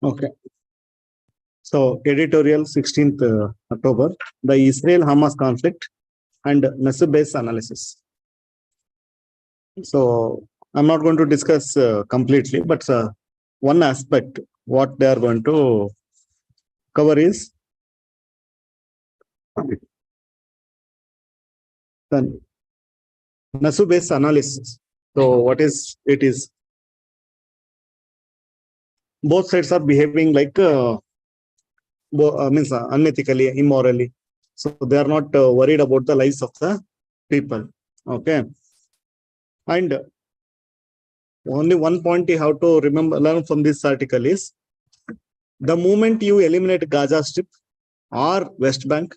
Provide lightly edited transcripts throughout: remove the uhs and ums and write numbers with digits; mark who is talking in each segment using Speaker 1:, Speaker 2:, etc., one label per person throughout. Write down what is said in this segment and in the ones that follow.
Speaker 1: Okay. So editorial 16th October, the Israel-Hamas conflict and Nasib-based analysis. So I'm not going to discuss completely, but one aspect what they are going to cover is the Nasib-based analysis. So what is it is? Both sides are behaving like means unethically, immorally. So they are not worried about the lives of the people. Okay. And only one point you have to learn from this article is the moment you eliminate Gaza Strip or West Bank,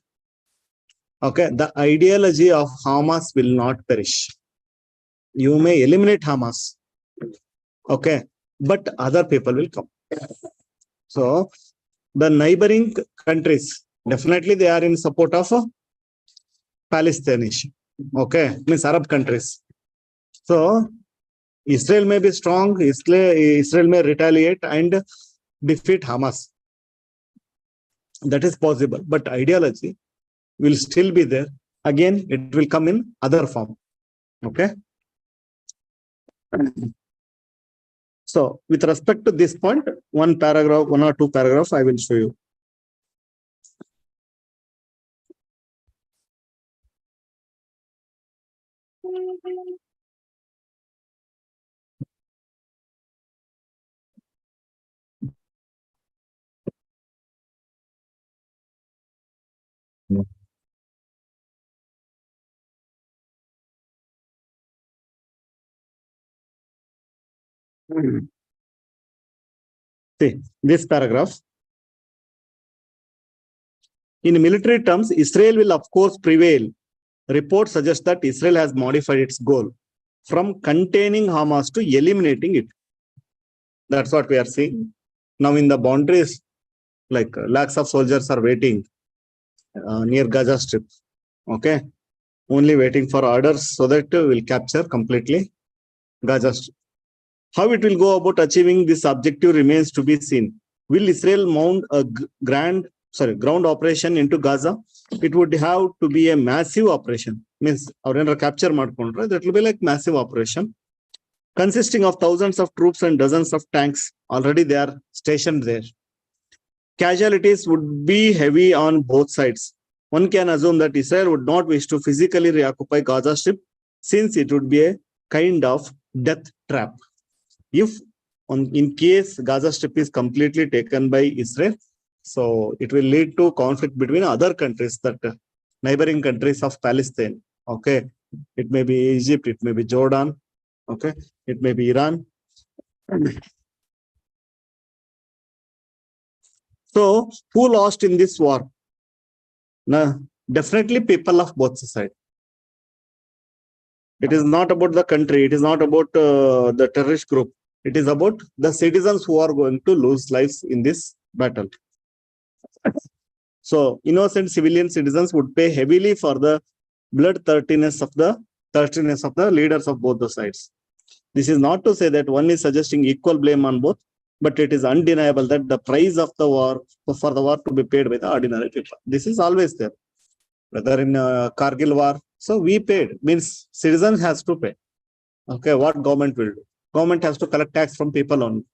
Speaker 1: okay, the ideology of Hamas will not perish. You may eliminate Hamas, okay, but other people will come. So the neighboring countries, definitely they are in support of Palestine issue, okay, means Arab countries. So Israel may be strong, Israel may retaliate and defeat Hamas. That is possible, but ideology will still be there. Again, it will come in other form. Okay. So with respect to this point, one or two paragraphs, I will show you. See, this paragraph. In military terms, Israel will of course prevail. Reports suggest that Israel has modified its goal from containing Hamas to eliminating it. That's what we are seeing. Now in the boundaries, like lakhs of soldiers are waiting near Gaza Strip. Okay. Only waiting for orders so that we'll capture completely Gaza Strip. How it will go about achieving this objective remains to be seen. Will Israel mount a ground operation into Gaza? It would have to be a massive operation. Means our capture madkondre, that will be like massive operation consisting of thousands of troops and dozens of tanks. Already they are stationed there. Casualties would be heavy on both sides. One can assume that Israel would not wish to physically reoccupy Gaza Strip since it would be a kind of death trap. If in case Gaza Strip is completely taken by Israel, so it will lead to conflict between other countries, that neighboring countries of Palestine. Okay, it may be Egypt, it may be Jordan, okay, it may be Iran. So who lost in this war? No, definitely people of both sides. It is not about the country, it is not about the terrorist group. It is about the citizens who are going to lose lives in this battle. So innocent civilian citizens would pay heavily for the bloodthirstiness of the leaders of both the sides. This is not to say that one is suggesting equal blame on both, but it is undeniable that the price of the war, for the war to be paid by the ordinary people. This is always there. Whether in Kargil war, so we paid, means citizens has to pay. Okay, what government will do? Government has to collect tax from people only.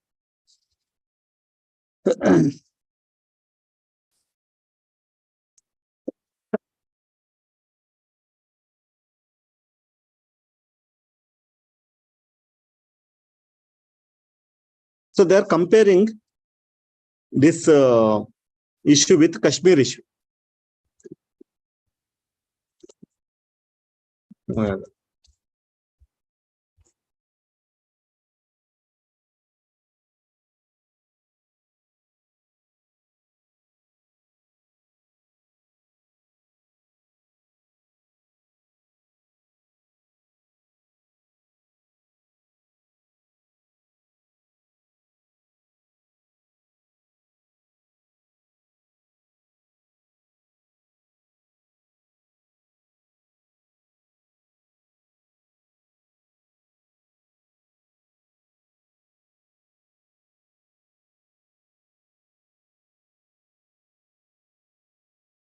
Speaker 1: So they are comparing this issue with Kashmir issue.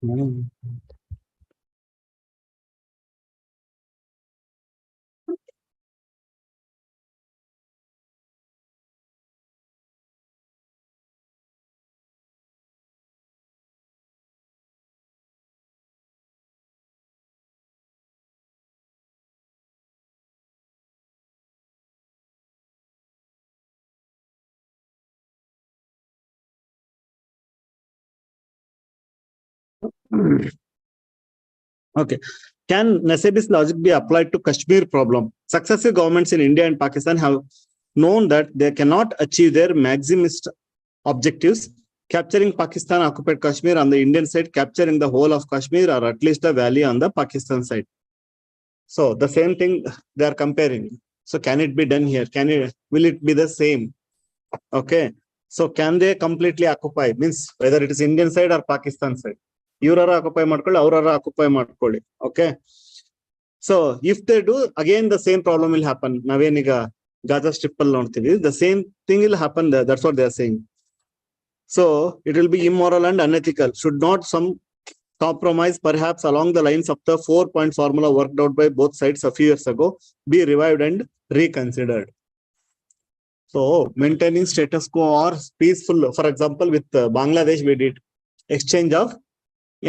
Speaker 1: Hmm. Okay. Can Naseb's logic be applied to Kashmir problem? Successive governments in India and Pakistan have known that they cannot achieve their maximist objectives, capturing Pakistan occupied Kashmir on the Indian side, capturing the whole of Kashmir or at least the valley on the Pakistan side. So the same thing they are comparing. So can it be done here? Will it be the same? Okay. So can they completely occupy? Means whether it is Indian side or Pakistan side. Ivrara occupy ಮಾಡ್ಕೊಳ್ಳಿ ಅವರರ occupy ಮಾಡ್ಕೊಳ್ಳಿ. Okay. So if they do, again the same problem will happen. ನಾವೇನೀಗ Gaza strip ಅಲ್ಲಿ ನೋಡ್ತೀವಿ. The same thing will happen there. That's what they are saying. So it will be immoral and unethical. Should not some compromise, perhaps along the lines of the 4-point formula worked out by both sides a few years ago, be revived and reconsidered? So maintaining status quo or peaceful, for example, with Bangladesh, we did exchange of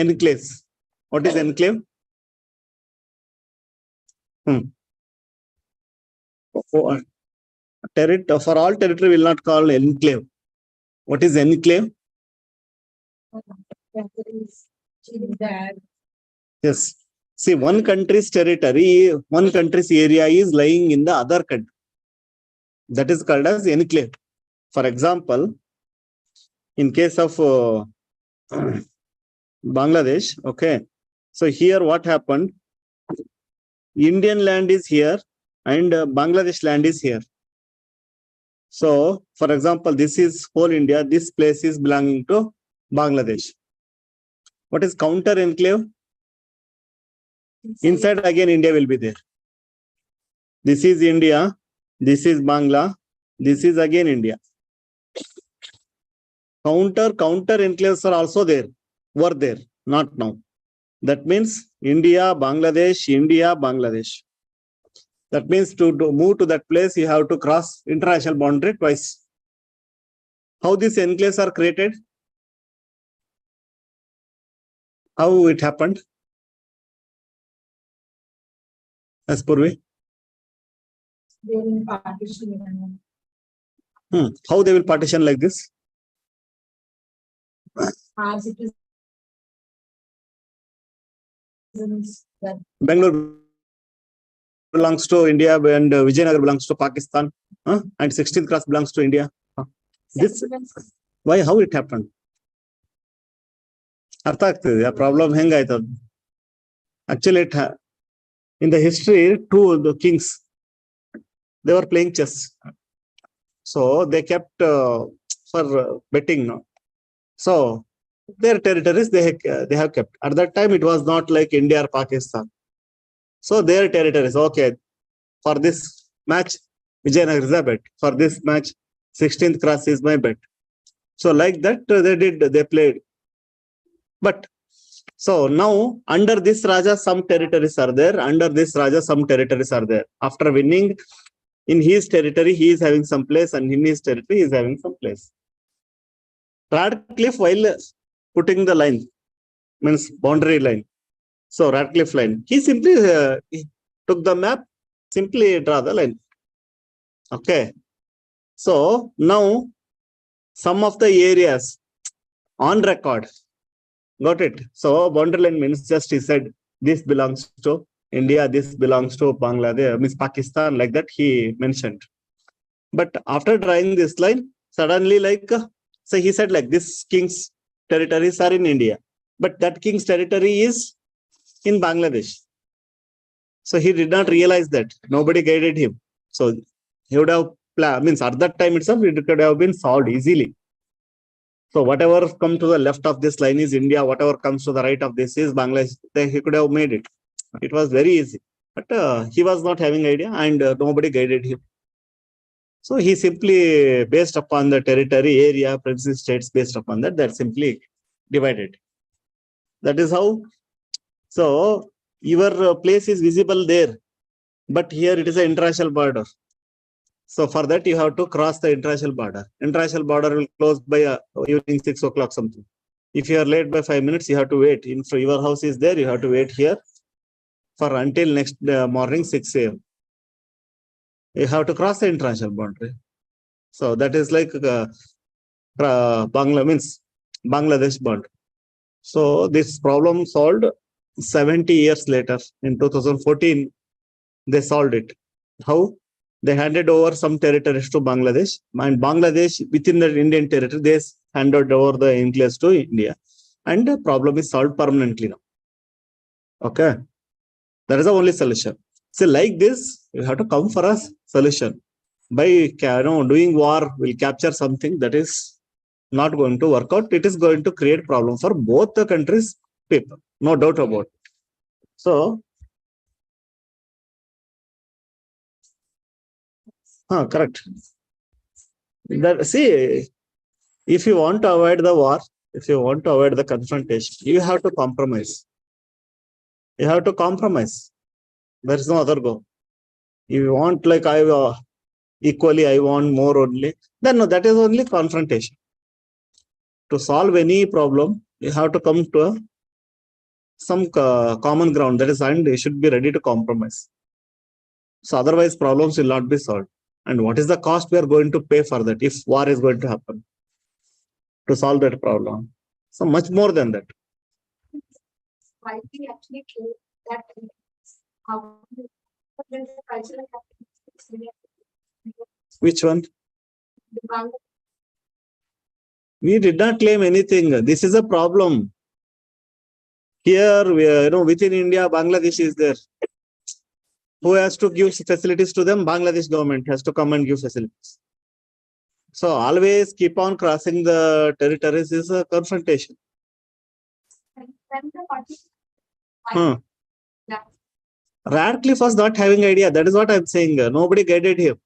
Speaker 1: enclaves. What is enclave? For all territory will not call enclave. What is enclave? Yes. See, one country's territory, one country's area is lying in the other country. That is called as enclave. For example, in case of Bangladesh, okay. So here what happened? Indian land is here and Bangladesh land is here. So, for example, this is whole India. This place is belonging to Bangladesh. What is counter enclave? Inside again India will be there. This is India. This is Bangla. This is again India. Counter enclaves are also there. Were there, not now. That means India, Bangladesh, India, Bangladesh. That means to move to that place, you have to cross international boundary twice. How these enclaves are created? How it happened? As Purvi?
Speaker 2: They will partition.
Speaker 1: How they will partition like this?
Speaker 2: As it is.
Speaker 1: Bengaluru belongs to India and Vijayanagar belongs to Pakistan, and 16th class belongs to India. This, why? How it happened? ಅರ್ಥ ಆಗ್ತದೆ ಆ problem ಹೆಂಗಾಯ್ತು? Actually, in the history, the kings, they were playing chess. So they kept for betting. No? So their territories they have kept. At that time, it was not like India or Pakistan. So their territories, okay, for this match, Vijayanagar is a bet. For this match, 16th class is my bet. So like that, they played. But so now under this Raja, some territories are there. Under this Raja, some territories are there. After winning in his territory, he is having some place, and in his territory, he is having some place. Radcliffe, while putting the line, means boundary line. So Radcliffe line, he simply took the map, simply draw the line. Okay. So now some of the areas on record. Got it. So boundary line means just he said this belongs to India, this belongs to Bangladesh, means Pakistan, like that he mentioned. But after drawing this line, suddenly so he said like this king's territories are in India, but that king's territory is in Bangladesh. So he did not realize that. Nobody guided him. So he would have means at that time itself, it could have been solved easily. So whatever comes to the left of this line is India, whatever comes to the right of this is Bangladesh. He could have made it. It was very easy. But he was not having idea and nobody guided him. So he simply, based upon the territory, area, princely states, based upon that, simply divided. That is how. So your place is visible there, but here it is an international border. So for that you have to cross the international border. International border will close by evening 6 o'clock something. If you are late by 5 minutes, you have to wait. In your house is there, you have to wait here for until next morning 6 a.m. You have to cross the international boundary. So that is like Bangladesh boundary. So this problem solved 70 years later. In 2014, they solved it. How? They handed over some territories to Bangladesh, and Bangladesh within the Indian territory, they handed over the enclaves to India, and the problem is solved permanently now. Okay, that is the only solution. So like this, you have to come for a solution. By doing war, will capture something that is not going to work out. It is going to create problem for both the countries' people, no doubt about it. So, correct. That, see, if you want to avoid the war, if you want to avoid the confrontation, you have to compromise. You have to compromise. There is no other go. If you want like equally, I want more only, then no, that is only confrontation. To solve any problem, you have to come to some common ground. That is, and you should be ready to compromise. So otherwise, problems will not be solved. And what is the cost we are going to pay for that if war is going to happen to solve that problem? So much more than that.
Speaker 2: Why we actually kill that? How the cultural
Speaker 1: Which one?
Speaker 2: the Bangladesh.
Speaker 1: We did not claim anything. This is a problem. Here, within India, Bangladesh is there. Who has to give facilities to them? Bangladesh government has to come and give facilities. So always keep on crossing the territories is a confrontation.
Speaker 2: And then the party. Yeah.
Speaker 1: Radcliffe was not having idea. That is what I'm saying. Nobody guided him.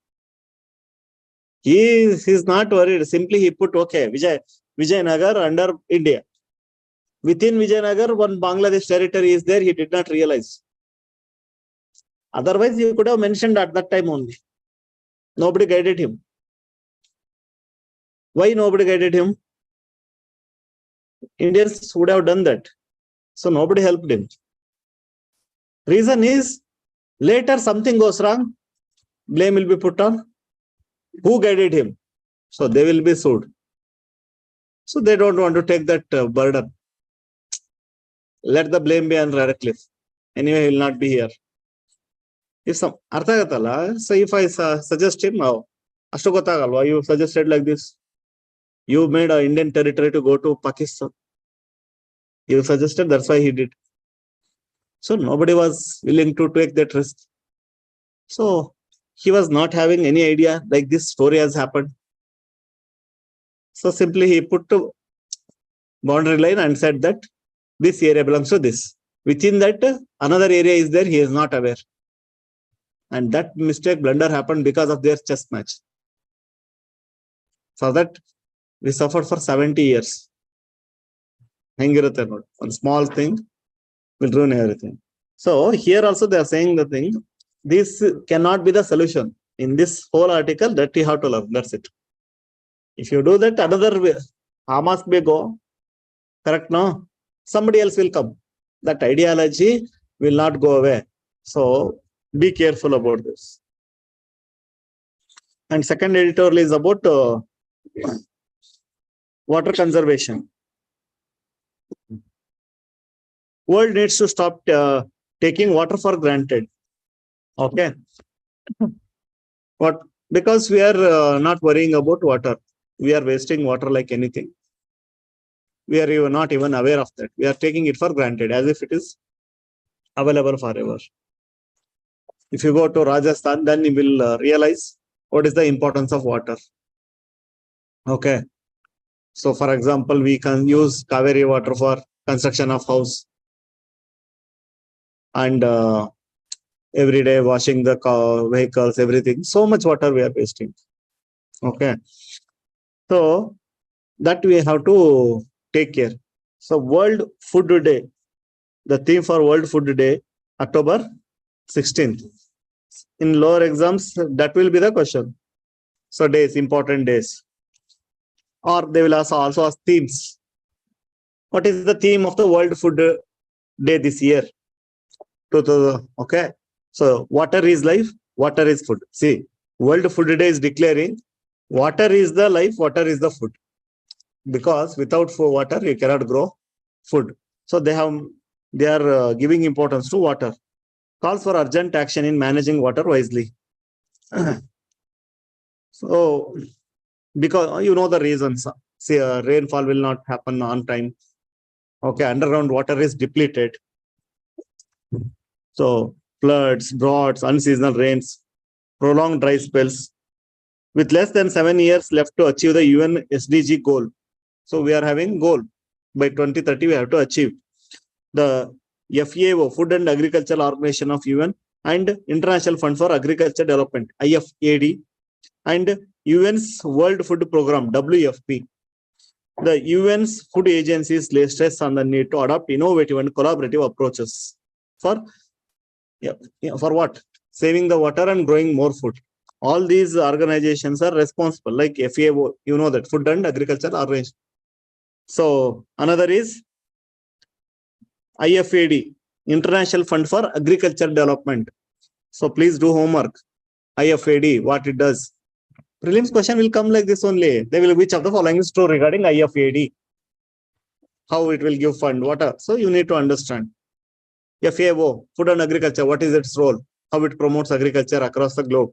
Speaker 1: He is not worried. Simply he put, okay, Vijayanagar under India. Within Vijayanagar, one Bangladesh territory is there. He did not realize. Otherwise, you could have mentioned at that time only. Nobody guided him. Why nobody guided him? Indians would have done that. So nobody helped him. Reason is, later something goes wrong, blame will be put on. Who guided him? So they will be sued. So they don't want to take that burden. Let the blame be on Radcliffe. Anyway, he will not be here. If some so if I suggest him, you suggested like this. You made an Indian territory to go to Pakistan. You suggested, that's why he did. So nobody was willing to take that risk. So he was not having any idea like this story has happened. So simply he put to boundary line and said that this area belongs to this. Within that, another area is there, he is not aware. And that mistake, blunder happened because of their chess match. So that we suffered for 70 years. One small thing will ruin everything. So here also they are saying the thing, this cannot be the solution. In this whole article, that you have to learn. That's it. If you do that, another way, Hamas may go. Correct, no? Somebody else will come. That ideology will not go away. So be careful about this. And second editorial is about water conservation. World needs to stop taking water for granted. Okay. What? Because we are not worrying about water. We are wasting water like anything. We are not even aware of that. We are taking it for granted as if it is available forever. If you go to Rajasthan, then you will realize what is the importance of water. Okay. So for example, we can use Kaveri water for construction of house. And every day washing the vehicles, everything. So much water we are wasting. Okay. So that we have to take care. So World Food Day, the theme for World Food Day, October 16th. In lower exams, that will be the question. So days, important days. Or they will also ask themes. What is the theme of the World Food Day this year? Okay. So water is life, water is food. See, World Food Day is declaring water is the life, water is the food. Because without water, you cannot grow food. So they are giving importance to water. Calls for urgent action in managing water wisely. So, because you know the reasons. See, rainfall will not happen on time. Okay, underground water is depleted. So, floods, droughts, unseasonal rains, prolonged dry spells. With less than 7 years left to achieve the UN SDG goal. So, we are having goal. By 2030, we have to achieve. The FAO, Food and Agricultural Organization of UN, and International Fund for Agriculture Development, IFAD, and UN's World Food Program, WFP. The UN's food agencies lay stress on the need to adopt innovative and collaborative approaches for what? Saving the water and growing more food. All these organizations are responsible, like FAO, you know that, Food and Agriculture Organization. So another is IFAD, International Fund for Agriculture Development. So please do homework. IFAD, what it does. Prelims question will come like this only. They will, which of the following is true regarding IFAD? How it will give fund, what? So you need to understand. FAO, Food and Agriculture, what is its role? How it promotes agriculture across the globe.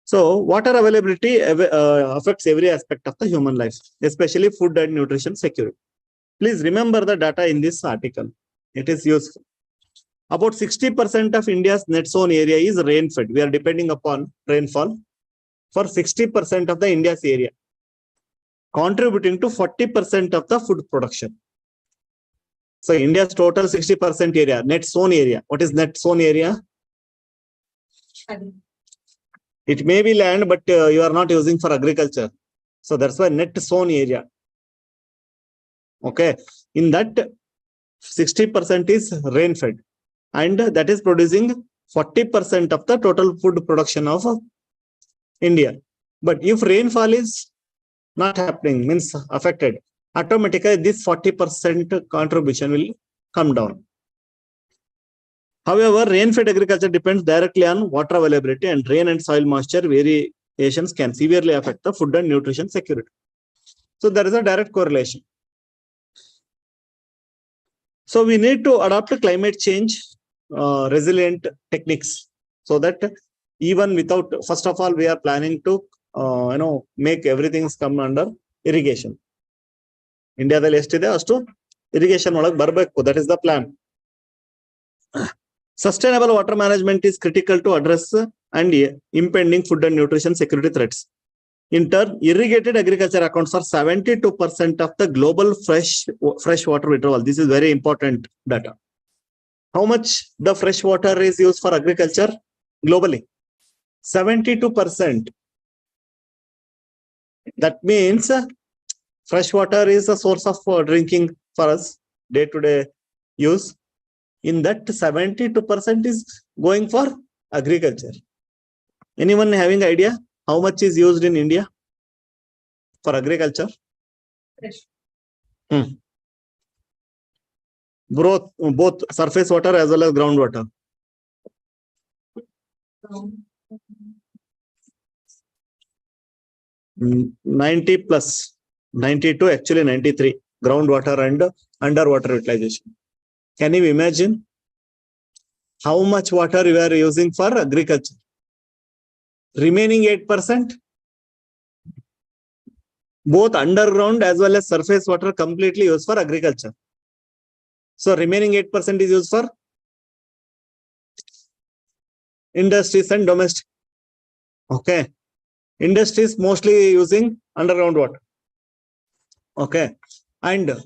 Speaker 1: So water availability affects every aspect of the human life, especially food and nutrition security. Please remember the data in this article. It is useful. About 60% of India's net zone area is rain-fed. We are depending upon rainfall for 60% of the India's area, contributing to 40% of the food production. So India's total 60% area, net zone area. What is net zone area? It may be land, but you are not using for agriculture. So that's why net zone area. Okay. In that, 60% is rain-fed. And that is producing 40% of the total food production of India. But if rainfall is not happening, means affected, automatically this 40% contribution will come down. However, rain-fed agriculture depends directly on water availability, and rain and soil moisture variations can severely affect the food and nutrition security. So there is a direct correlation. So we need to adopt climate change resilient techniques, so that even without, first of all, we are planning to make everything come under irrigation. India estiде ashtu irrigation olaga barbeku. That is the plan. Sustainable water management is critical to address and impending food and nutrition security threats. In turn, irrigated agriculture accounts for 72% of the global fresh water withdrawal. This is very important data. How much the fresh water is used for agriculture globally? 72%. That means fresh water is a source of drinking for us, day-to-day use. In that, 72% is going for agriculture. Anyone having idea how much is used in India for agriculture? Both surface water as well as groundwater. 90 plus, 92, actually 93, groundwater and underwater utilization. Can you imagine how much water we are using for agriculture? Remaining 8%, both underground as well as surface water completely used for agriculture. So remaining 8% is used for industries and domestic. Okay. Industries mostly using underground water. Okay. And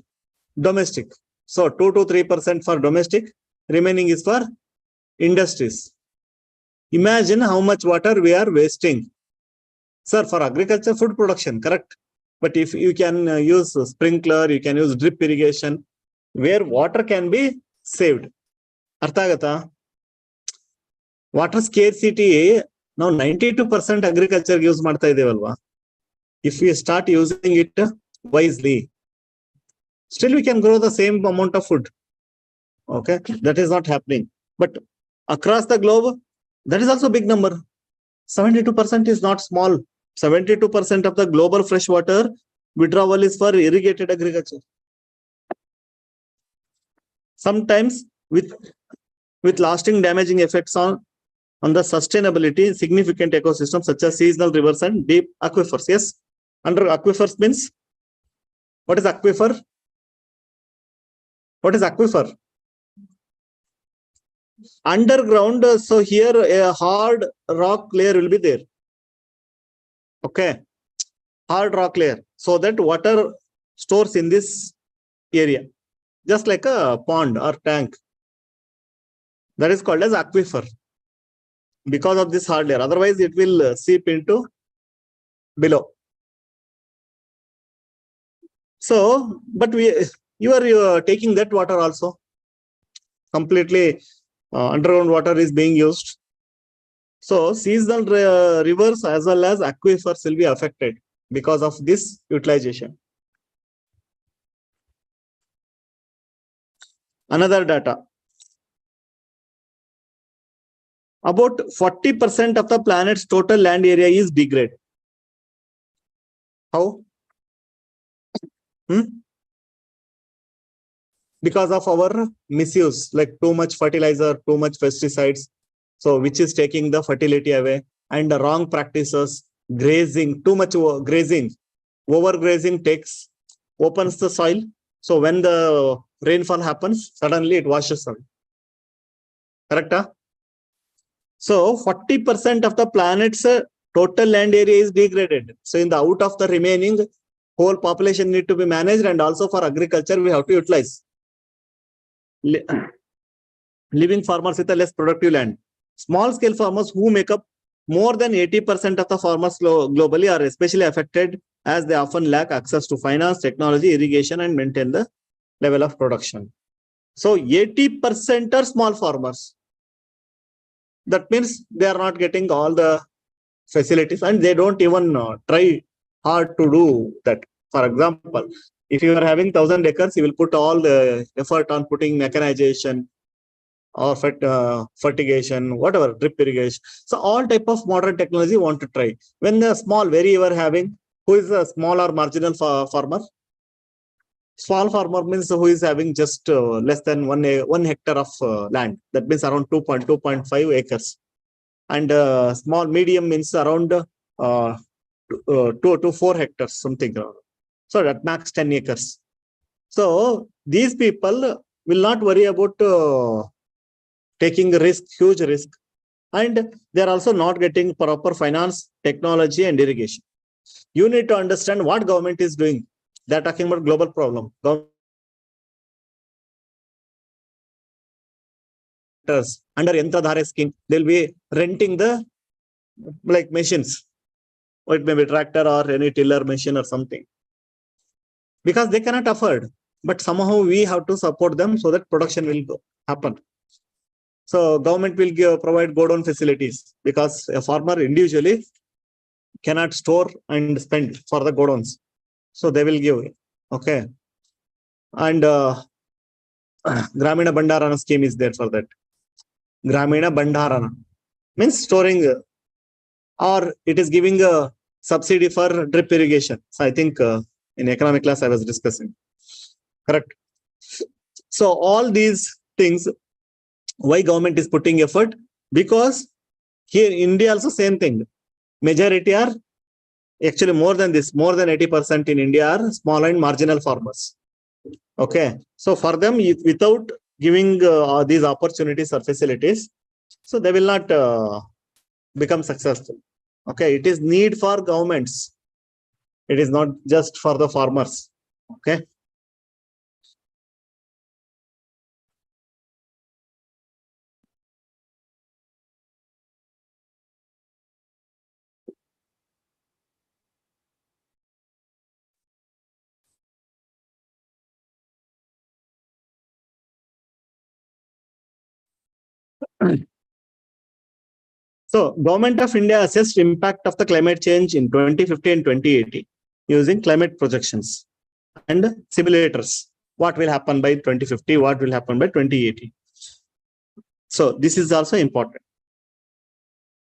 Speaker 1: domestic. So 2 to 3% for domestic, remaining is for industries. Imagine how much water we are wasting. Sir, for agriculture, food production, correct. But if you can use sprinkler, you can use drip irrigation, where water can be saved. Arthagata? Water scarcity, now 92% agriculture use ಮಾಡ್ತಾ ಇದೆವಲ್ವಾ. If we start using it wisely, still we can grow the same amount of food. Okay, that is not happening. But across the globe, that is also a big number. 72% is not small. 72% of the global freshwater withdrawal is for irrigated agriculture. Sometimes with lasting damaging effects on the sustainability, significant ecosystems such as seasonal rivers and deep aquifers. Yes, under aquifers means, what is aquifer? What is aquifer? Underground, so here a hard rock layer will be there. Okay, hard rock layer, so that water stores in this area, just like a pond or tank. That is called as aquifer because of this hard layer. Otherwise, it will seep into below. So, but you are taking that water also. Completely underground water is being used. So seasonal rivers as well as aquifers will be affected because of this utilization. Another data. About 40% of the planet's total land area is degraded. How? Because of our misuse, like too much fertilizer, too much pesticides, so which is taking the fertility away, and the wrong practices, grazing, too much grazing, overgrazing opens the soil. So when the rainfall happens, suddenly it washes away. Correct? Huh? So 40% of the planet's total land area is degraded. So in the out of the remaining, whole population need to be managed, and also for agriculture we have to utilize. Living farmers with a less productive land. Small scale farmers who make up more than 80% of the farmers globally are especially affected, as they often lack access to finance, technology, irrigation, and maintain the level of production. So 80% are small farmers. That means they are not getting all the facilities, and they don't even try hard to do that. For example, if you are having 1,000 acres, you will put all the effort on putting mechanization or fertigation, whatever, drip irrigation. So all type of modern technology want to try. When the small, very you are having, who is a small or marginal farmer? Small farmer means who is having just less than 1 hectare of land. That means around 2.5 acres. And small, medium means around 2 to 4 hectares, something around. So that max 10 acres. So these people will not worry about taking risk, huge risk, and they are also not getting proper finance, technology, and irrigation. You need to understand what government is doing. They are talking about global problem. Under Yantradhare scheme, they'll be renting the like machines. It may be tractor or any tiller machine or something, because they cannot afford. But somehow we have to support them so that production will happen. So government will provide godown facilities, because a farmer individually cannot store and spend for the godowns. So they will give. Okay. And Gramina Bandharana scheme is there for that. Gramina Bandharana means storing, or it is giving a subsidy for drip irrigation. So I think in economic class I was discussing. Correct. So all these things, why government is putting effort? Because here in India also same thing. Majority are actually more than this, more than 80% in India are small and marginal farmers. Okay. So for them, without giving these opportunities or facilities, so they will not become successful. Okay. It is need for governments. It is not just for the farmers. Okay. So Government of India assessed impact of the climate change in 2050 and 2080 using climate projections and simulators. What will happen by 2050? What will happen by 2080? So this is also important.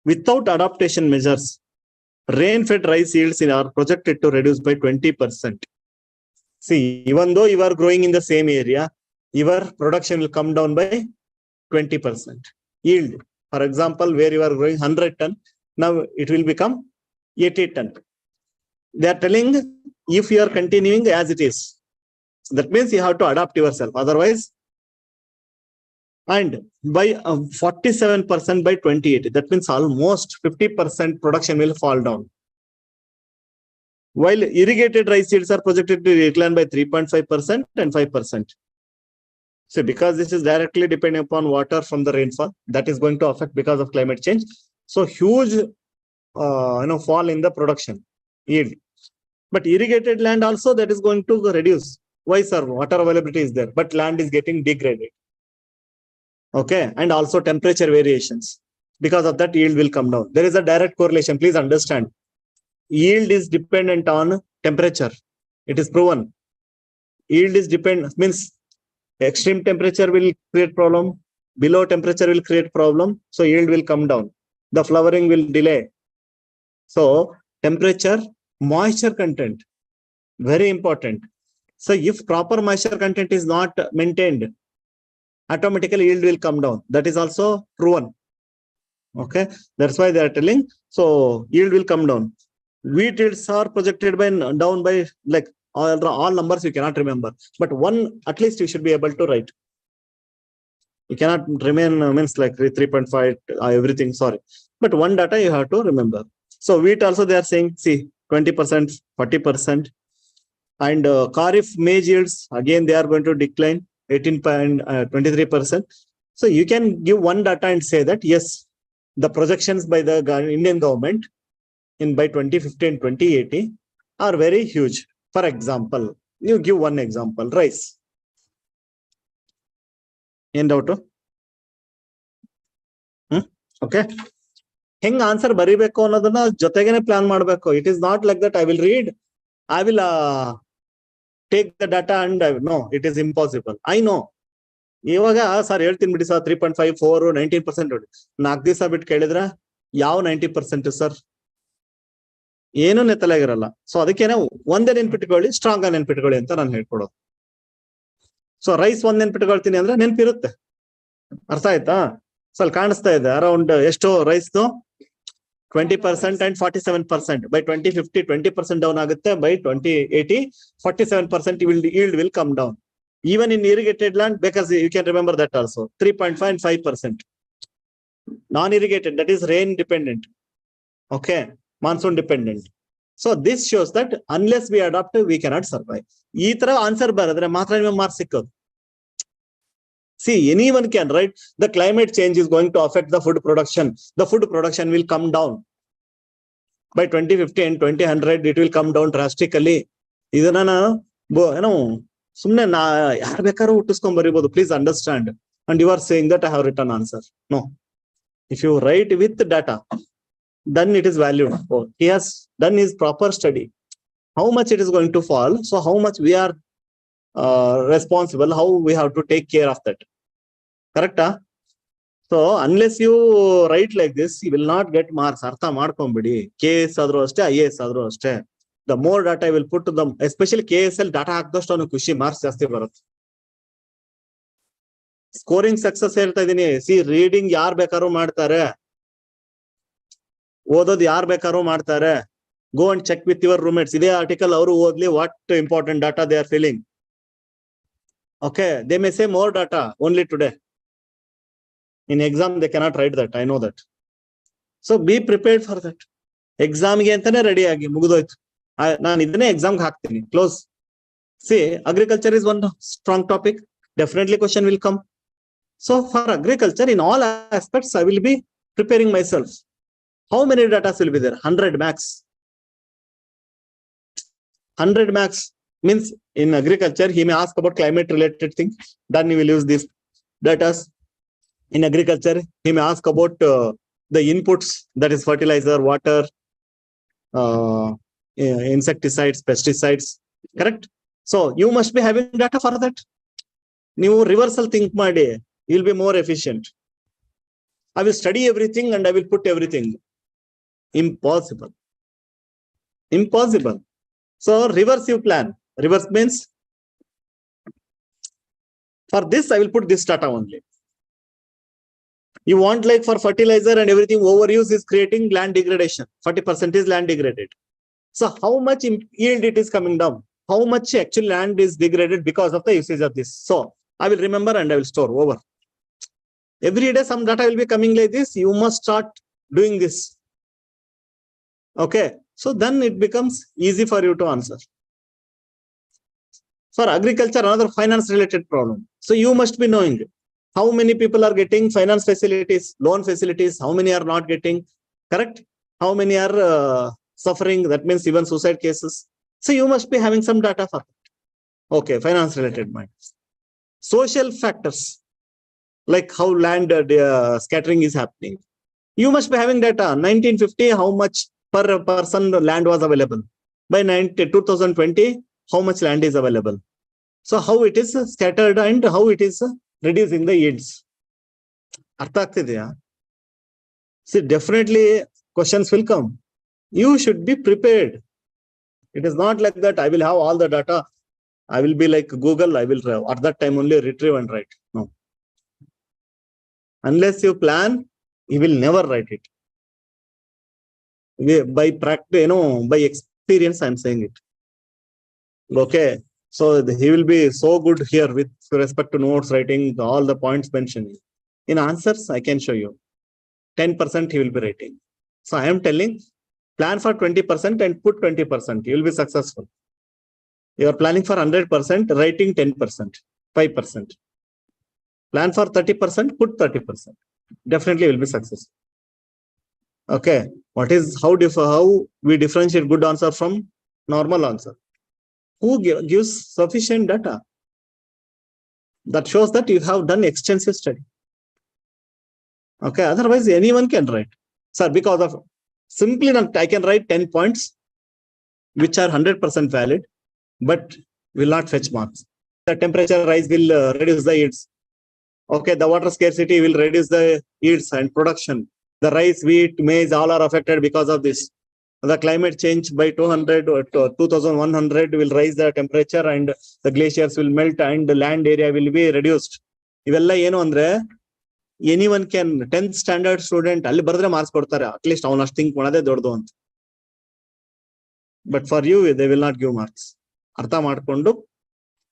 Speaker 1: Without adaptation measures, rain-fed rice yields are projected to reduce by 20%. See, even though you are growing in the same area, your production will come down by 20%. Yield, for example, where you are growing 100 ton, now it will become 80 ton. They are telling if you are continuing as it is. So that means you have to adapt yourself. Otherwise, and by 47% by 2080, that means almost 50% production will fall down. While irrigated rice yields are projected to decline by 3.5% and 5%. So because this is directly depending upon water from the rainfall, that is going to affect because of climate change. So huge fall in the production yield. But irrigated land also that is going to reduce. Why, sir? Water availability is there, but land is getting degraded. Okay, and also temperature variations. Because of that, yield will come down. There is a direct correlation. Please understand. Yield is dependent on temperature. It is proven. Yield is dependent, means extreme temperature will create problem. Below temperature will create problem. So yield will come down. The flowering will delay. So temperature, moisture content, very important. So if proper moisture content is not maintained, automatically yield will come down. That is also proven. Okay, that's why they are telling. So yield will come down. Wheat yields are projected by down by like all numbers you cannot remember, but one at least you should be able to write. You cannot remain means like 3.5 everything. Sorry, but one data you have to remember. So wheat also they are saying see 20%, 40%, and Kharif maize yields again they are going to decline 18.23%. So you can give one data and say that yes, the projections by the Indian government in by 2050 and 2080 are very huge. For example, you give one example, rice. End out. Okay. Heng answer ಬರಿಬೇಕು ಅನ್ನೋದನ್ನ ಜೊತೆಗೇನೆ plan ಮಾಡಬೇಕು. It is not like that I will read, I will take the data and no, it is impossible. I know. ಇವಾಗ sir ಹೇಳ್ತೀನಿ ಬಿಡಿ sir 3.5, 4, 19% ನೋಡಿ. 4 ದಿವಸ ಬಿಟ್ಟು ಕೇಳಿದ್ರೆ ಯಾವ 90% ಸರ್ ಏನು ನೆತ್ತಲಾಗಿರಲ್ಲ. ಸೊ ಅದಕ್ಕೇನೆ ಒಂದೇ ನೆನ್ಪಿಟ್ಕೊಳ್ಳಿ, ಸ್ಟ್ರಾಂಗ್ ಆಗಿ ನೆನ್ಪಿಟ್ಕೊಳ್ಳಿ ಅಂತ ನಾನು ಹೇಳ್ಕೊಡೋದು. ಸೊ ರೈಸ್ ಒಂದ್ ನೆನ್ಪಿಟ್ಕೊಳ್ತೀನಿ ಅಂದ್ರೆ ನೆನ್ಪಿರುತ್ತೆ. ಅರ್ಥ ಆಯ್ತಾ? ಸ್ವಲ್ಪ ಕಾಣಿಸ್ತಾ ಇದೆ ಅರೌಂಡ್ ಎಷ್ಟು ರೈಸ್ 20% and 47%. By 2050 20% down ಆಗುತ್ತೆ. By 2080 47% yield will come down. Even in irrigated land, because you can remember that also 3.5 and 5%. Non-irrigated, that is rain dependent. Okay, monsoon dependent. So this shows that unless we adapt, we cannot survive. ಈ ತರ answer ಬರೆದ್ರೆ ಮಾತ್ರ ನಿಮಗೆ marks ಸಿಕ್ಕೋದು. See, anyone can write the climate change is going to affect the food production. The food production will come down. By 2050 and 2100, it will come down drastically. ಇದನ್ನ ನಾನು ಸುಮ್ನೆ ಯಾರು ಬೇಕಾದ್ರೂ ಹುಟ್ಟಿಸ್ಕೊಂಡ್ ಬರೀಬಹುದು. Please understand. And you are saying that I have written answer. No. If you write with data, then it is valued. Oh, he has done his proper study. How much it is going to fall? So how much we are responsible? How we have to take care of that? Correct? So unless you write like this, you will not get marks. Artha ಮಾಡ್ಕೊಂಬಿಡಿ. KS ಆದ್ರೂ ಅಷ್ಟೇ, IAS ಆದ್ರೂ ಅಷ್ಟೇ. The more data I will put to them, especially KSL data ಹಾಕಿದಷ್ಟು ಅವನು ಖುಷಿ, marks ಜಾಸ್ತಿ ಬರುತ್ತೆ. Scoring success ಹೇಳ್ತಾ ಇದೀನಿ. ಸಿ ರೀಡಿಂಗ್ ಯಾರು ಬೇಕಾದ್ರೂ ಮಾಡ್ತಾರೆ, ಓದೋದು ಯಾರು ಬೇಕಾದ್ರೂ ಮಾಡ್ತಾರೆ. Go and check with your roommates. ಇದೇ ಆರ್ಟಿಕಲ್ ಅವರು ಓದ್ಲಿ, what important data they are filling. Okay, they may say more data only today. In exam, they cannot write that. I know that. So be prepared for that. Exam ಗೆ ಅಂತಾನೆ ready ಆಗಿ ಮುಗಿದೋಯ್ತು. ನಾನು ಇದನ್ನೇ ಎಕ್ಸಾಮ್ಗೆ ಹಾಕ್ತೀನಿ. Close. See, agriculture is one strong topic. Definitely question will come. So for agriculture, in all aspects, I will be preparing myself. How many data will be there? 100 max. 100 max means in agriculture, he may ask about climate related things. Then he will use these data. In agriculture, he may ask about the inputs, that is fertilizer, water, insecticides, pesticides, correct? So you must be having data for that. New reversal think maadi, you'll be more efficient. I will study everything and I will put everything. Impossible. Impossible. So reverse you plan. Reverse means for this, I will put this data only. You want like for fertilizer and everything, overuse is creating land degradation. 40% is land degraded. So how much yield it is coming down? How much actual land is degraded because of the usage of this? So I will remember and I will store over. Every day some data will be coming like this. You must start doing this. Okay. So then it becomes easy for you to answer. For agriculture, another finance related problem. So you must be knowing how many people are getting finance facilities, loan facilities, how many are not getting, correct? How many are suffering, that means even suicide cases. So you must be having some data for that. Okay, finance related matters. Social factors, like how land scattering is happening. You must be having data. 1950, how much per person land was available. By 2020, how much land is available. So how it is scattered and how it is reducing the yields. See, definitely questions will come. You should be prepared. It is not like that I will have all the data. I will be like Google, I will at that time only retrieve and write. No. Unless you plan, you will never write it. By practice, by experience, I'm saying it. Okay. So he will be so good here with respect to notes writing, all the points mentioned. In answers, I can show you. 10% he will be writing. So I am telling, plan for 20% and put 20%. You will be successful. You are planning for 100%, writing 10%, 5%. Plan for 30%, put 30%. Definitely will be successful. Okay. What is how we differentiate good answer from normal answer? Who gives sufficient data? That shows that you have done extensive study. Okay. Otherwise, anyone can write. Sir, because of simply I can write 10 points, which are 100% valid, but will not fetch marks. The temperature rise will reduce the yields. Okay, the water scarcity will reduce the yields and production. The rice, wheat, maize, all are affected because of this. The climate change by 200 or 2100 will raise the temperature and the glaciers will melt and the land area will be reduced. Ivella eno andre anyone can 10th standard student alli bardre marks kodtare, at least avanu ashtu think madade doddu anta. But for you they will not give marks. Artha ಮಾಡ್ಕೊಂಡು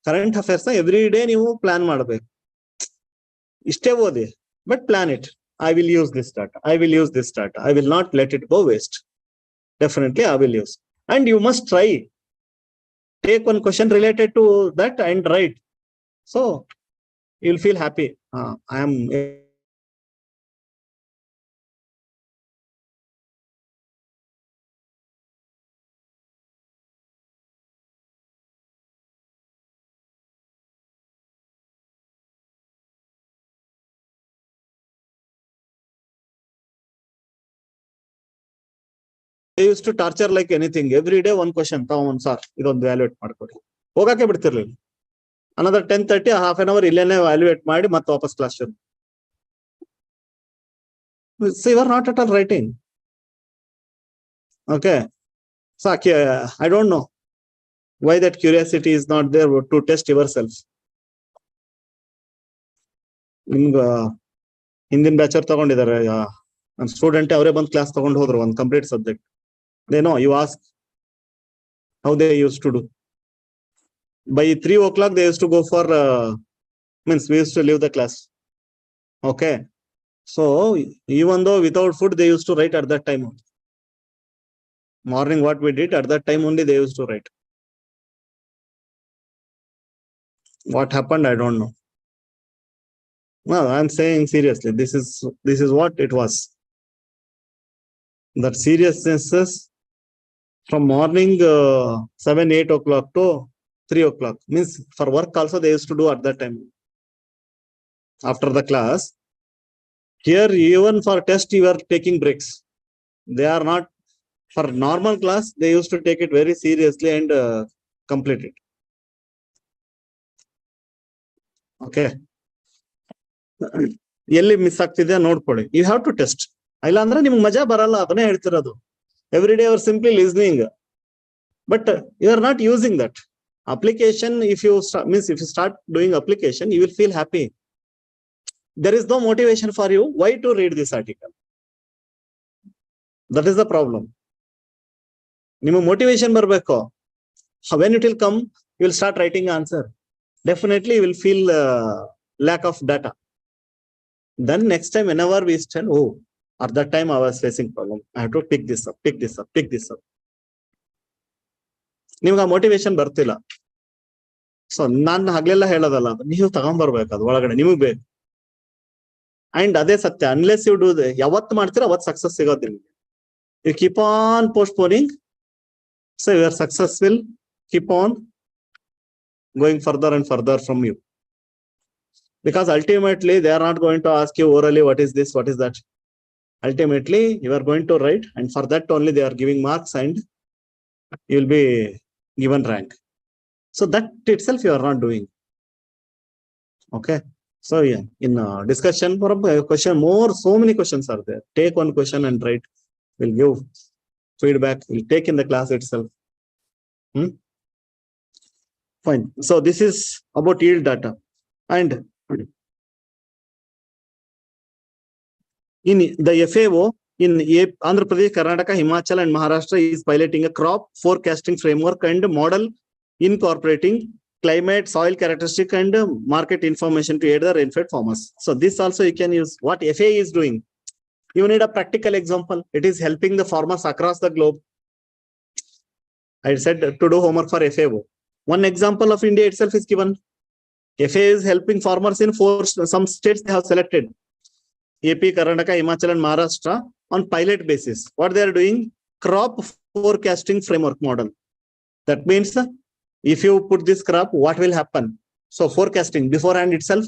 Speaker 1: current affairs every day ನೀವು plan ಮಾಡಬೇಕು. ಇಷ್ಟೇ ಓದಿ, but plan it. I will use this data. I will use this data. I will not let it go waste. Definitely I will use. And you must try. Take one question related to that and write. So you'll feel happy. I am. They used to torture like anything. Every day one question. Sir, idondu evaluate ಮಾಡ್ಕೊಡಿ. ಹೋಗಕ್ಕೆ ಬಿಡ್ತಿರ್ಲಿಲ್ಲ. Another 10:30, half an hour ಇಲ್ಲೇನೆ evaluate ಮಾಡಿ ಮತ್ತೆ ವಾಪಸ್ class ಶುರು. So you are not at all writing. Okay. So I don't know why that curiosity is not there to test yourself. ನಿಮ್ಗೆ ಹಿಂದಿನ ಬ್ಯಾಚರ್ ತಗೊಂಡಿದ್ದಾರೆ student ಅವರೇ ಬಂದು ಕ್ಲಾಸ್ ತಗೊಂಡು ಹೋದ್ರು ಒಂದು complete subject. They know, you ask how they used to do. By 3 o'clock, they used to go for, means we used to leave the class. Okay. So even though without food, they used to write at that time. Morning, what we did at that time only, they used to write. What happened, I don't know. No, I'm saying seriously, this is what it was. That seriousness is from morning 7-8 o'clock to 3 o'clock. Means for work also they used to do at that time. After the class, Here, even for test, you are taking breaks. They are not, for normal class, they used to take it very seriously and complete it. Okay. ಎಲ್ಲಿ miss ಆಗ್ತಿದೆ ನೋಡ್ಕೊಳ್ಳಿ. You have to test. ಇಲ್ಲ ಅಂದ್ರೆ ನಿಮ್ಗೆ ಮಜಾ ಬರಲ್ಲ, ಅದನ್ನೇ ಹೇಳ್ತಿರೋದು. Every day hour simply listening, but you are not using that application. If you start doing application, you will feel happy. There is no motivation for you. Why to read this article? That is the problem. ನಿಮ್ಮ motivation ಬರಬೇಕು. When it will come, you will start writing answer. Definitely you will feel lack of data. Then next time, whenever we stand, oh, at that time I was facing problem, I have to pick this up, pick this up, pick this up. ನಿಮ್ಗೆ ಆ motivation ಬರ್ತಿಲ್ಲ. So ನಾನು ಹಗ್ಲೆಲ್ಲ ಹೇಳೋದಲ್ಲ, ನೀವು ತಗೊಂಡ್ಬರ್ಬೇಕು, ಅದು ಒಳಗಡೆ ನಿಮಗ್ ಬೇಕು. ಅಂಡ್ ಅದೇ ಸತ್ಯ, ಅನ್ಲೆಸ್ ಯು ಡೂ, ಯಾವತ್ತು ಮಾಡ್ತೀರಾ ಅವತ್ತು ಸಕ್ಸಸ್ ಸಿಗೋದು ನಿಮ್ಗೆ. You keep on postponing, so your success will keep on going further and further from you. Because ultimately they are not going to ask you orally what is this, what is that. Ultimately you are going to write, and for that only they are giving marks and you will be given rank. So that itself you are not doing. Okay. So yeah, in discussion for a question, more, so many questions are there. Take one question and write. We'll give feedback. We'll take in the class itself. Fine. So this is about yield data. And in the FAO in Andhra Pradesh, Karnataka, Himachal and Maharashtra is piloting a crop forecasting framework and model incorporating climate, soil characteristic and market information to aid the rainfed farmers. So this also you can use. What FAO is doing, you need a practical example. It is helping the farmers across the globe. I said to do homework for FAO. One example of India itself is given. FAO is helping farmers in some states they have selected. AP, Karnataka, Himachal and Maharashtra on pilot basis. What they are doing? Crop forecasting framework model. That means if you put this crop, what will happen? So forecasting beforehand itself,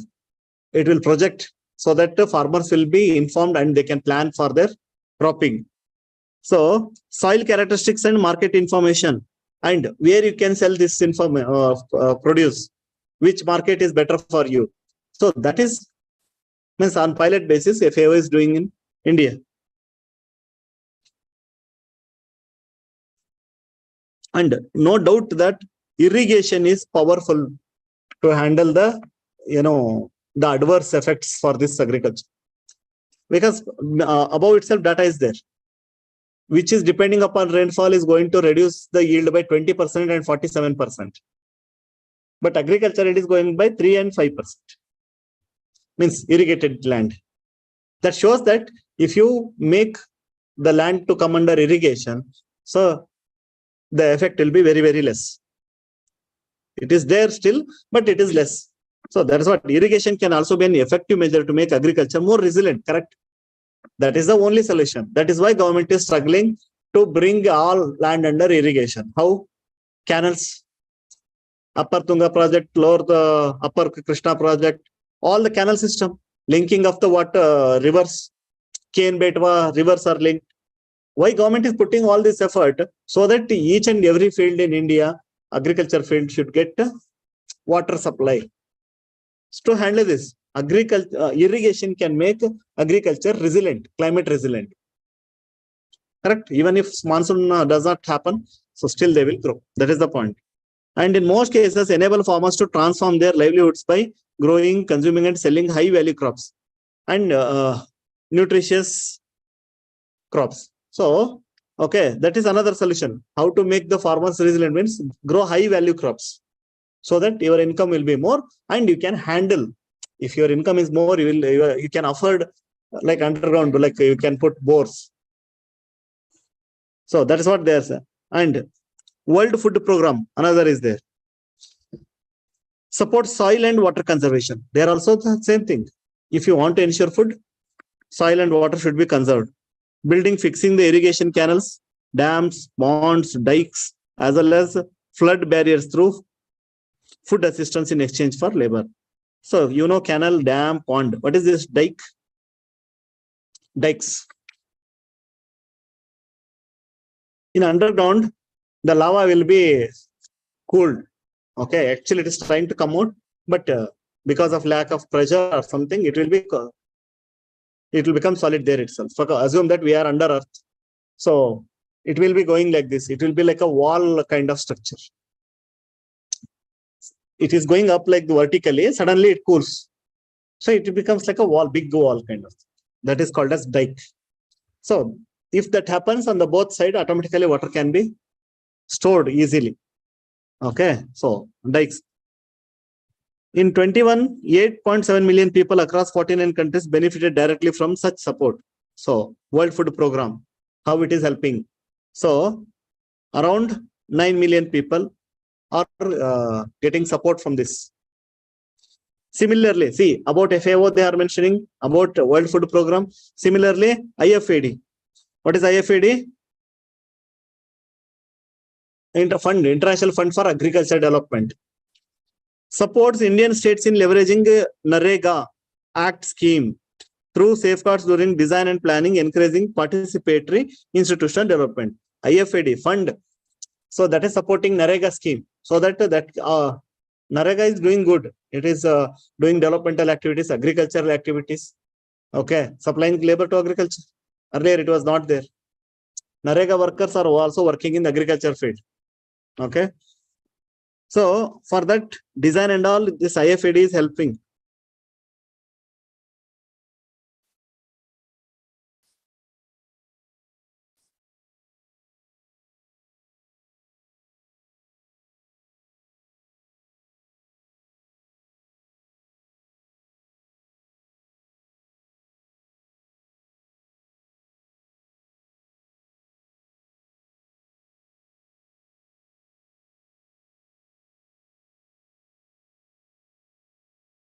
Speaker 1: it will project so that the farmers will be informed and they can plan for their cropping. So soil characteristics and market information, and where you can sell this produce, which market is better for you. So that is means on pilot basis FAO is doing in India. And no doubt that irrigation is powerful to handle the the adverse effects for this agriculture, because above itself data is there, which is depending upon rainfall is going to reduce the yield by 20% and 47%. But agriculture, it is going by 3 and 5%. Means irrigated land. That shows that if you make the land to come under irrigation, so the effect will be very, very less. It is there still, but it is less. So that is what irrigation can also be an effective measure to make agriculture more resilient, correct? That is the only solution. That is why government is struggling to bring all land under irrigation. How? Canals, Upper Tunga project, lower the Upper Krishna project, all the canal system, linking of the water, rivers, Ken Betwa rivers are linked. Why government is putting all this effort? So that each and every field in India, agriculture field should get water supply. So to handle this, irrigation can make agriculture resilient, climate resilient. Correct? Even if monsoon does not happen, so still they will grow. That is the point. And in most cases, enable farmers to transform their livelihoods by growing, consuming and selling high value crops and nutritious crops. So, okay, that is another solution. How to make the farmers resilient means grow high value crops so that your income will be more and you can handle. If your income is more, you can afford like underground, like you can put bores. So that is what they are saying. And World Food Program, another is there. Support soil and water conservation. They are also the same thing. If you want to ensure food, soil and water should be conserved. Building, fixing the irrigation canals, dams, ponds, dikes, as well as flood barriers through food assistance in exchange for labor. So, canal, dam, pond. What is this dike? dikes. In underground, the lava will be cooled. Okay, actually it is trying to come out, but because of lack of pressure or something, it will become solid there itself. So assume that we are under earth. So it will be going like this. It will be like a wall kind of structure. It is going up like vertically, suddenly it cools. So it becomes like a wall, big wall kind of. That is called as dike. So if that happens on the both side, automatically water can be stored easily. Okay, so dikes. In 21, 8.7 million people across 49 countries benefited directly from such support. So World Food Program, how it is helping. So around 9 million people are getting support from this. Similarly, see about FAO they are mentioning, about World Food Program. Similarly, IFAD. What is IFAD? International Fund for Agriculture Development. Supports Indian states in leveraging NREGA Act scheme through safeguards during design and planning, encouraging participatory institutional development. IFAD fund. So that is supporting NREGA scheme. So that NREGA is doing good. It is doing developmental activities, agricultural activities. Okay, supplying labor to agriculture. Earlier it was not there. NREGA workers are also working in the agriculture field. Okay. So for that design and all, this IFAD is helping.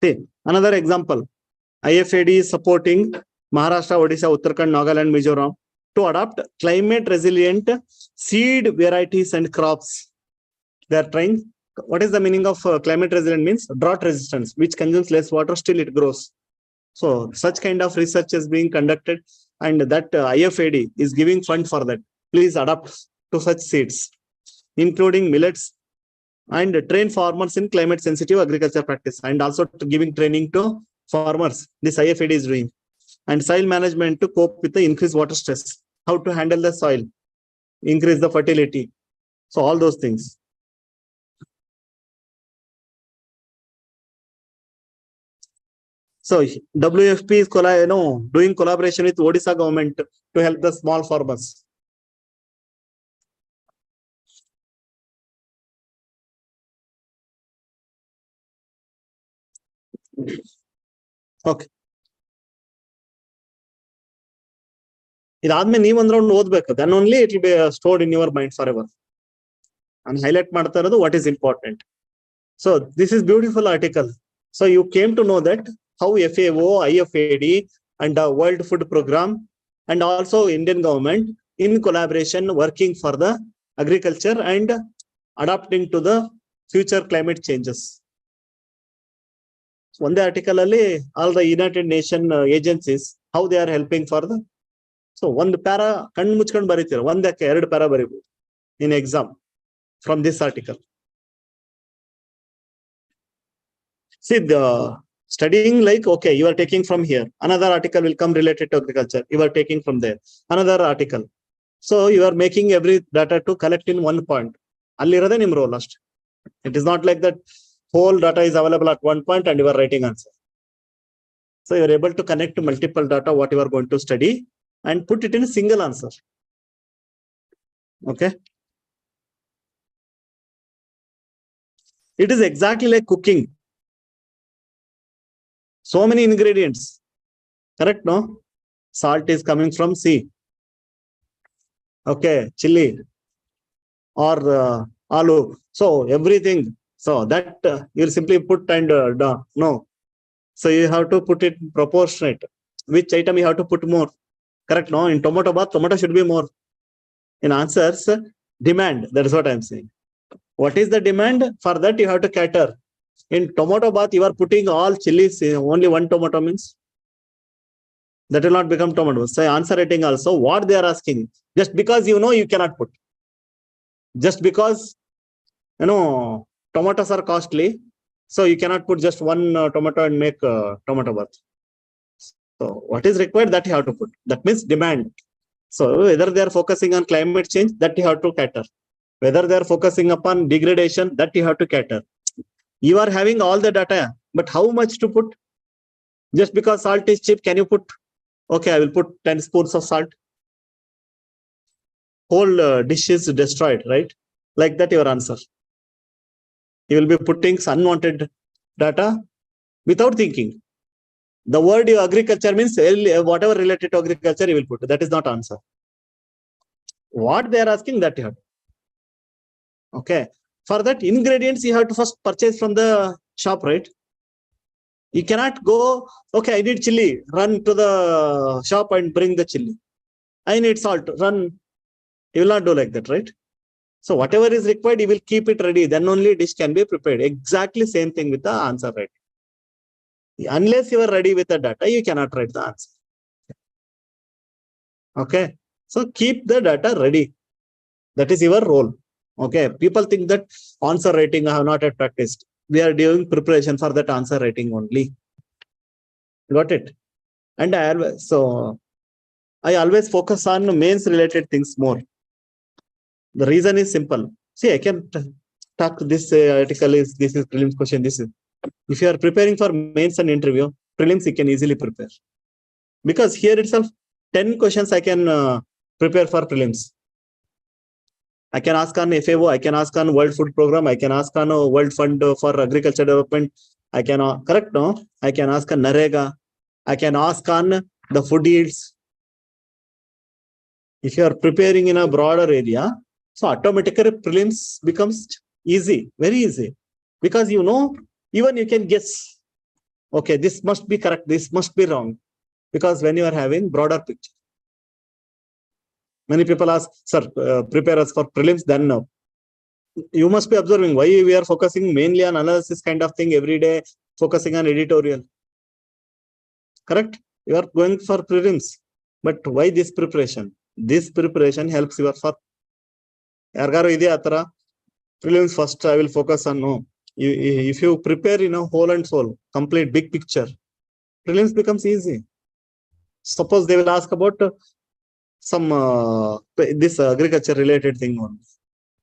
Speaker 1: See, another example. IFAD is supporting Maharashtra, Odisha, Uttarakhand, Nagaland, Mizoram to adopt climate resilient seed varieties and crops. They are trying. What is the meaning of climate resilient? Means drought resistance, which consumes less water, still it grows. So such kind of research is being conducted, and that IFAD is giving fund for that. Please adopt to such seeds, including millets, and train farmers in climate sensitive agriculture practice, and also giving training to farmers. This IFAD is doing. And soil management to cope with the increased water stress, how to handle the soil, increase the fertility. So all those things. So WFP is doing collaboration with Odisha government to help the small farmers. Okay. ಇದಾದ್ಮೇಲೆ ನೀವು ಒಂದು round ಓದ್ಬೇಕು, then only it will be stored in your mind forever. And highlight ಮಾಡ್ತಾ ಇರೋದು what is important. So this is beautiful article. So you came to know that how FAO, IFAD and the World Food Program and also Indian government in collaboration working for the agriculture and adapting to the future climate changes. One article ಅಲ್ಲಿ all the United Nations agencies, how they are helping for the. So one para ಕಣ್ಣು ಮುಚ್ಕೊಂಡು ಬರೀತೀರ, ಒಂದಕ್ಕೆ ಎರಡು para ಬರೀಬಹುದು in exam from this article. See, the studying like, okay, you are taking from here, another article will come related to agriculture, you are taking from there, another article. So you are making every data to collect in one point. Allirade nim role last. It is not like that whole data is available at one point and you are writing answer. So you are able to connect to multiple data, what you are going to study, and put it in a single answer. Okay. It is exactly like cooking. So many ingredients. Correct, no? Salt is coming from sea. Okay, chili or aloo. So everything. So that you'll simply put and no. So you have to put it proportionate. Which item you have to put more? Correct, no? In tomato bath, tomato should be more. In answers, demand. That is what I'm saying. What is the demand? For that you have to cater. In tomato bath, you are putting all chilies. Only one tomato means That will not become tomato. So answer rating also, what they are asking, just because you know, you cannot put. Just because, you know, tomatoes are costly, so you cannot put just one tomato and make tomato bath. So what is required, that you have to put. That means demand. So whether they are focusing on climate change, that you have to cater. Whether they are focusing upon degradation, that you have to cater. You are having all the data, but how much to put? Just because salt is cheap, can you put? Okay, I will put 10 spoons of salt. Whole dish is destroyed, right? Like that, your answer. You will be putting unwanted data without thinking. The word you agriculture means whatever related to agriculture you will put. That is not answer. What they are asking, that you have. Okay. For that, ingredients you have to first purchase from the shop, right? You cannot go, okay, I need chili, run to the shop and bring the chili. I need salt, run. You will not do like that, right? So whatever is required, you will keep it ready. Then only dish can be prepared. Exactly same thing with the answer, right? Unless you are ready with the data, you cannot write the answer. Okay. So keep the data ready. That is your role. Okay. People think that answer writing I have not yet practiced. We are doing preparation for that answer writing only. Got it? And I always focus on mains related things more. The reason is simple. See, I can talk this article is, this is prelims question. This is, if you are preparing for mains and interview, prelims you can easily prepare. Because here itself, 10 questions I can prepare for prelims. I can ask on FAO, I can ask on World Food Program, I can ask on World Fund for Agriculture Development, I can, correct, no? I can ask on NAREGA, I can ask on the food yields. If you are preparing in a broader area, so automatically prelims becomes easy, very easy. Because you know, even you can guess, okay, this must be correct, this must be wrong. Because when you are having broader picture. Many people ask, sir, prepare us for prelims, then no. You must be observing why we are focusing mainly on analysis kind of thing every day, focusing on editorial. Correct? You are going for prelims. But why this preparation? This preparation helps you for prelims first. I will focus on no. If you prepare whole and soul, complete big picture, prelims becomes easy. Suppose they will ask about some this agriculture related thing on.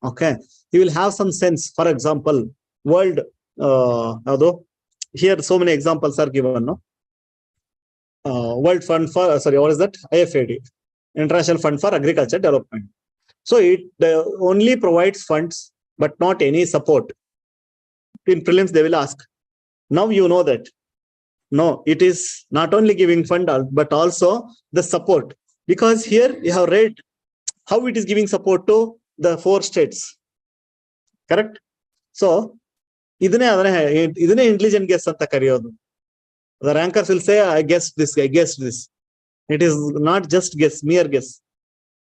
Speaker 1: Okay, you will have some sense. For example, world although here so many examples are given, no? World Fund for what is that? IFAD, International Fund for Agriculture Development. So it only provides funds, but not any support. In prelims, they will ask. Now you know that. No, it is not only giving fund, but also the support. Because here you have read how it is giving support to the 4 states. Correct? So, idane intelligent guess anta kariyodu. The rankers will say, I guessed this, I guessed this. It is not just guess, mere guess.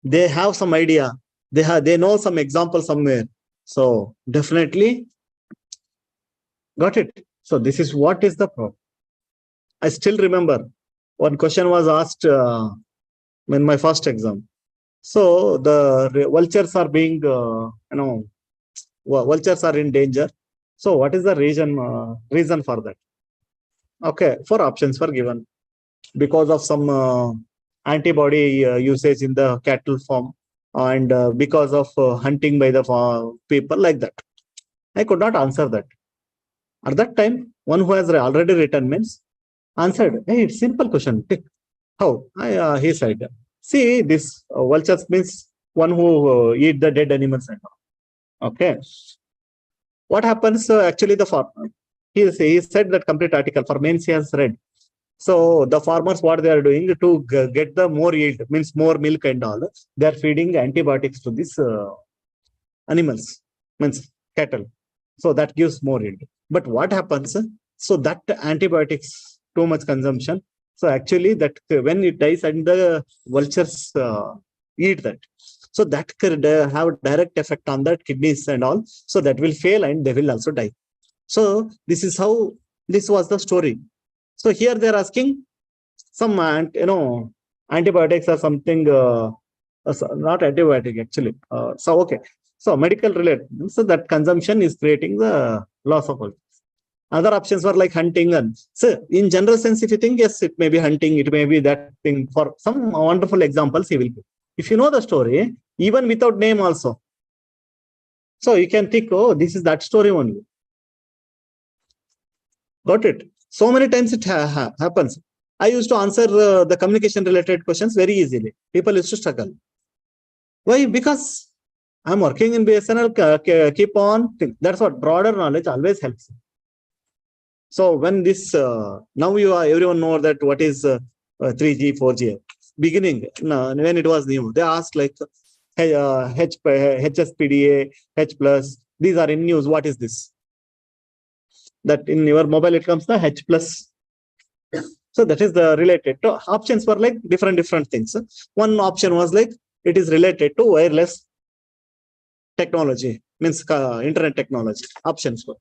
Speaker 1: They have some idea. They know some example somewhere. So definitely got it. So this is what is the problem. I still remember one question was asked in my first exam. So the vultures are being, vultures are in danger. So what is the reason for that? Okay, 4 options were given. Because of some antibody usage in the cattle farm, and because of hunting by the people, like that. I could not answer that. At that time, one who has already written means answered, hey, it's simple question. How? He said, see, this vultures means one who eat the dead animals and all. Okay. What happens actually the farmer? He said that complete article for mains he has read. So the farmers, what they are doing to get the more yield, means more milk and all, they are feeding antibiotics to these animals, means cattle. So that gives more yield. But what happens? So that antibiotics, too much consumption. So actually that when it dies and the vultures eat that. So that could have direct effect on the kidneys and all. So that will fail and they will also die. So this is how, this was the story. So here they are asking, some, antibiotics or something, not antibiotic actually. So, okay. So medical related. So that consumption is creating the loss of health. Other options were like hunting. And so in general sense, if you think, yes, it may be hunting, it may be that thing. For some wonderful examples, he will give. If you know the story, even without name also. So you can think, oh, this is that story only. Got it? So many times it happens. I used to answer the communication related questions very easily. People used to struggle. Why? Because I'm working in BSNL, keep on. That's what broader knowledge always helps. So when this, now everyone know that what is 3G, 4G. Beginning, when it was new, they asked like HSPDA, H plus. These are in news. What is this? That in your mobile it comes the H plus. So that is the related to options were like different things. One option was like it is related to wireless technology, means internet technology. Options were.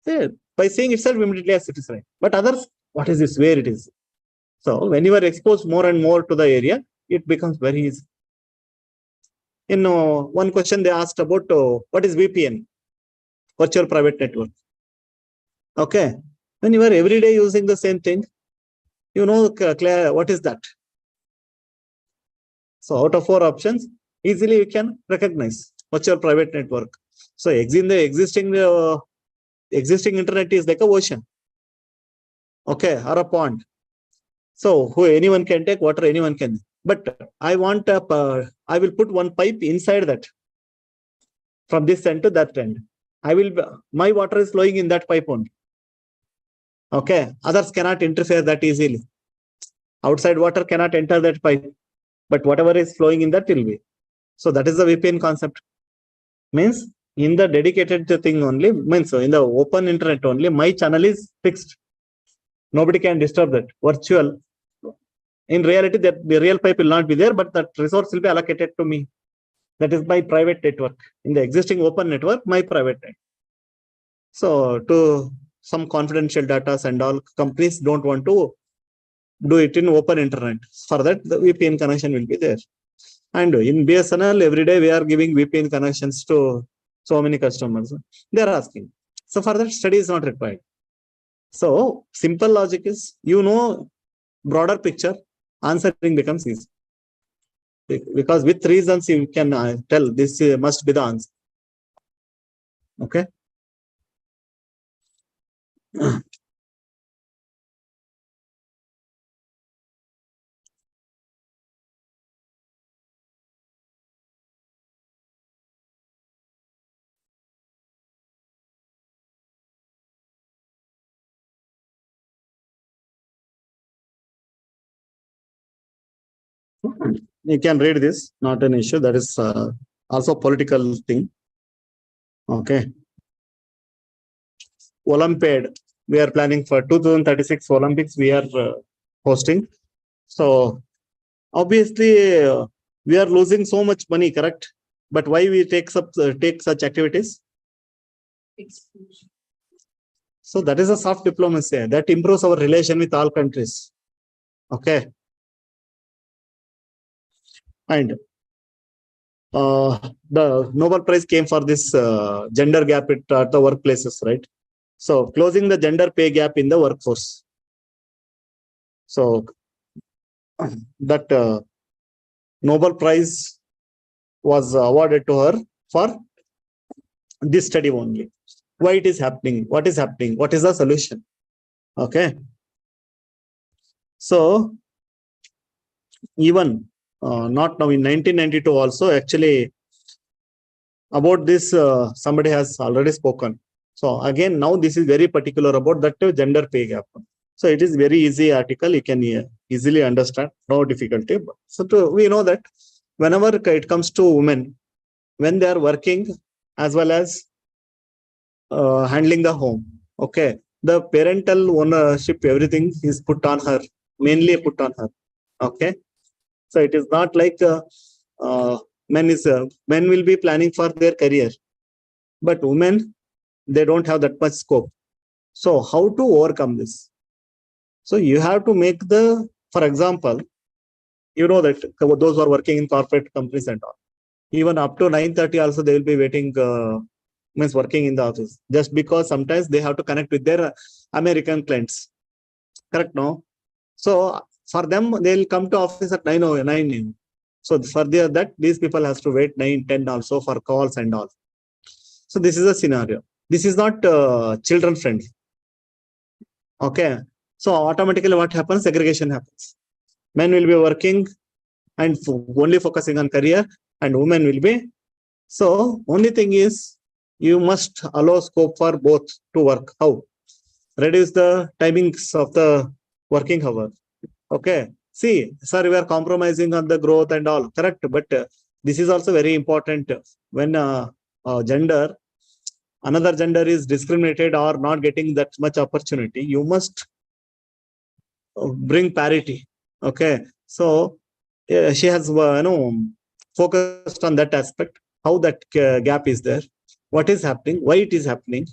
Speaker 1: Yeah, by saying itself immediately as it is right. But others, what is this? Where it is? So when you are exposed more and more to the area, it becomes very easy. In one question they asked about what is VPN, virtual private network. Okay, when you are every day using the same thing, you know what is that. So out of 4 options, easily you can recognize virtual private network. So the existing internet is like a ocean, okay, or a pond. So anyone can take water, anyone can. But I want I will put one pipe inside that, from this end to that end. My water is flowing in that pipe only. Okay, others cannot interfere that easily. Outside water cannot enter that pipe, but whatever is flowing in that will be. So that is the VPN concept. Means in the dedicated thing only, means in the open internet only, my channel is fixed. Nobody can disturb that. Virtual. In reality, that the real pipe will not be there, but that resource will be allocated to me. That is my private network. In the existing open network, my private network. So to some confidential data and all, companies don't want to do it in open internet. For that, the VPN connection will be there. And in BSNL, every day we are giving VPN connections to so many customers. They are asking. So for that, study is not required. So simple logic is, broader picture, answering becomes easy. Because with reasons you can tell this must be the answer. Okay. You can read this, not an issue. That is also political thing. Okay. Olympiad, we are planning for 2036 Olympics. We are hosting. So obviously we are losing so much money, correct? But why we take such activities? So that is a soft diplomacy that improves our relation with all countries. Okay. And the Nobel Prize came for this gender gap at the workplaces, right? So closing the gender pay gap in the workforce. So that Nobel Prize was awarded to her for this study only. Why it is happening? What is happening? What is the solution? Okay. So even not now in 1992 also, actually about this somebody has already spoken. So again, now this is very particular about that gender pay gap. So it is very easy article. You can easily understand, no difficulty. So we know that whenever it comes to women, when they are working as well as handling the home, okay, the parental ownership, everything is put on her, mainly put on her. Okay. So it is not like men will be planning for their career, but women, they don't have that much scope. So how to overcome this? So you have to make the, for example, you know that those who are working in corporate companies and all, even up to 9:30 also they will be waiting, means working in the office, just because sometimes they have to connect with their American clients. Correct, no? So for them, they'll come to office at 9 or 9 a.m. So for that, these people has to wait 9, 10 also for calls and all. So this is a scenario. This is not children friendly. Okay. So automatically what happens? Segregation happens. Men will be working and only focusing on career, and women will be. So only thing is you must allow scope for both to work. How? Reduce the timings of the working hour. Okay. See, sir, we are compromising on the growth and all. Correct. But this is also very important when gender, another gender is discriminated or not getting that much opportunity. You must bring parity. Okay. So she has focused on that aspect, how that gap is there, what is happening, why it is happening.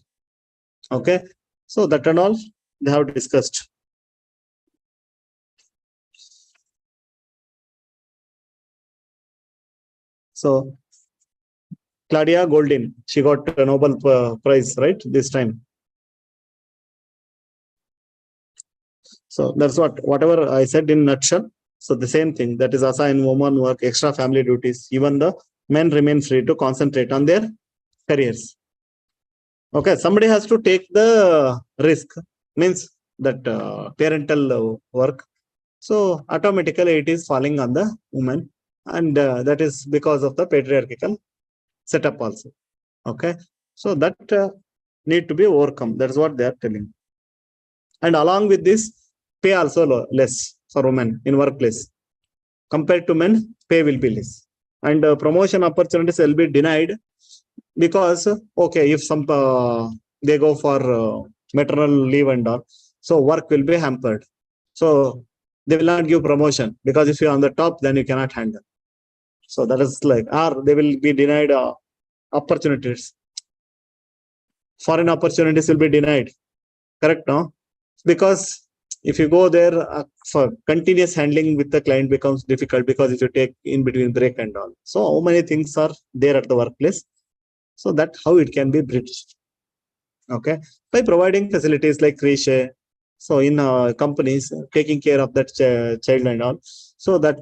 Speaker 1: Okay. So that and all they have discussed. So Claudia Goldin, she got a Nobel Prize, right, this time. So that's whatever I said in nutshell. So the same thing, that is assign woman work, extra family duties. Even the men remain free to concentrate on their careers. Okay, somebody has to take the risk, means that parental work. So automatically it is falling on the woman, and that is because of the patriarchal setup also. Okay, so that need to be overcome. That's what they are telling. And along with this, pay also less for women in workplace. Compared to men, pay will be less. And promotion opportunities will be denied because, okay, if some they go for maternal leave and all, so work will be hampered. So they will not give promotion because if you're on the top, then you cannot handle. So that is like, or they will be denied opportunities. Foreign opportunities will be denied. Correct, no? Because if you go there for continuous handling with the client becomes difficult, because if you take in between break and all. So how many things are there at the workplace? So that how it can be bridged. Okay. By providing facilities like creche. So in companies, taking care of that child and all. So that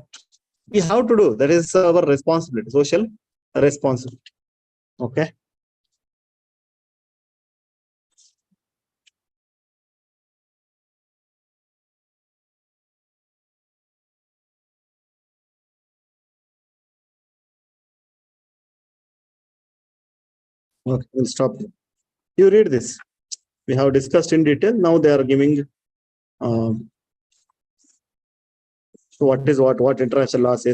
Speaker 1: we have to do. That is our responsibility, social responsibility. Okay. Okay, we'll stop here. You read this. We have discussed in detail. Now they are giving so what is what international law says.